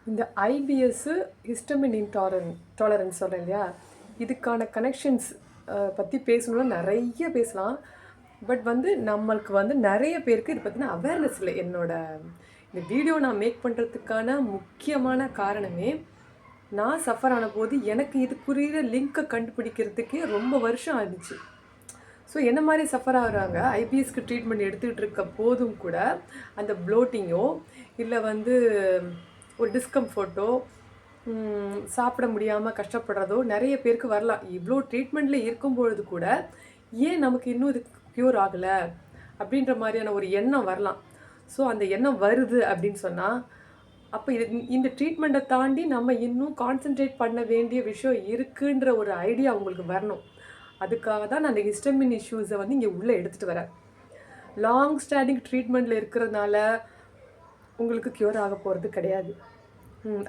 இந்த IPS histamine tolerance சொல்கிறேன் இல்லையா, இதுக்கான கனெக்ஷன்ஸ் பற்றி பேசணும்னா நிறைய பேசலாம். பட் நம்மளுக்கு நிறைய பேருக்கு இது பற்றின அவேர்னஸ் இல்லை. இந்த வீடியோ நான் மேக் பண்ணுறதுக்கான முக்கியமான காரணமே, நான் சஃபர் ஆன போது எனக்கு இதுக்குரிய லிங்க்கை கண்டுபிடிக்கிறதுக்கே ரொம்ப வருஷம் ஆயிடுச்சு. ஸோ என்ன மாதிரி சஃபர் ஆகுறாங்க, ஐபிஎஸ்க்கு ட்ரீட்மெண்ட் எடுத்துக்கிட்டு இருக்க போதும் கூட அந்த ப்ளோட்டிங்கோ இல்லை ஒரு டிஸ்கம்ஃபர்ட்டோ சாப்பிட முடியாமல் கஷ்டப்படுறதோ நிறைய பேருக்கு வரலாம். இவ்வளோ ட்ரீட்மெண்ட்டில் இருக்கும்பொழுது கூட ஏன் நமக்கு இன்னும் இது க்யூர் ஆகலை அப்படின்ற மாதிரியான ஒரு எண்ணம் வரலாம். ஸோ அந்த எண்ணம் வருது அப்படின்னு சொன்னால், அப்போ இந்த ட்ரீட்மெண்ட்டை தாண்டி நம்ம இன்னும் கான்சென்ட்ரேட் பண்ண வேண்டிய விஷயம் இருக்குன்ற ஒரு ஐடியா உங்களுக்கு வரணும். அதுக்காக தான் நான் அந்த ஹிஸ்டமின் இஷ்யூஸை இங்கே உள்ளே எடுத்துகிட்டு வரேன். லாங் ஸ்டாண்டிங் ட்ரீட்மெண்ட்டில் இருக்கிறதுனால உங்களுக்கு க்யூர் ஆக போகிறது கிடையாது.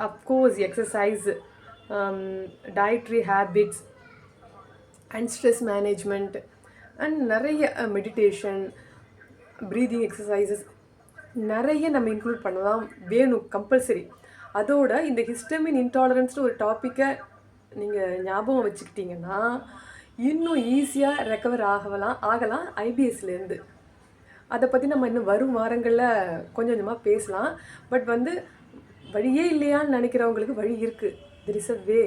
Of course exercise, dietary habits and stress management and நிறைய மெடிடேஷன், ப்ரீதிங் எக்ஸசைசஸ் நிறைய நம்ம இன்க்ளூட் பண்ணலாம், வேணும், கம்பல்சரி. அதோட இந்த ஹிஸ்டமின் இன்டாலரன்ஸ்னு ஒரு டாப்பிக்கை நீங்கள் ஞாபகம் வச்சுக்கிட்டிங்கன்னா இன்னும் ஈஸியாக ரெக்கவர் ஆகலாம் ஐபிஎஸ்லேருந்து. அதை பற்றி நம்ம இன்னும் வரும் வாரங்களில் கொஞ்சம் கொஞ்சமாக பேசலாம். பட் வழியே இல்லையான்னு நினைக்கிறவங்களுக்கு வழி இருக்குது, தெர் இஸ் அ வே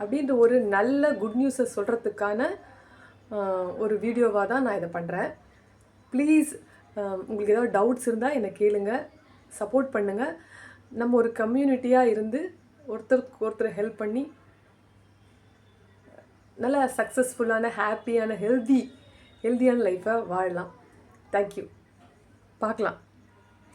அப்படின்ற ஒரு நல்ல குட் நியூஸை சொல்கிறதுக்கான ஒரு வீடியோவாக தான் நான் இதை பண்ணுறேன். ப்ளீஸ் உங்களுக்கு ஏதாவது டவுட்ஸ் இருந்தால் என்னை கேளுங்க, சப்போர்ட் பண்ணுங்கள். நம்ம ஒரு கம்யூனிட்டியாக இருந்து ஒருத்தருக்கு ஒருத்தர் ஹெல்ப் பண்ணி நல்ல சக்ஸஸ்ஃபுல்லான, ஹாப்பியான, ஹெல்தியான லைஃப்பை வாழலாம். தேங்க்யூ. பார்க்கலாம்.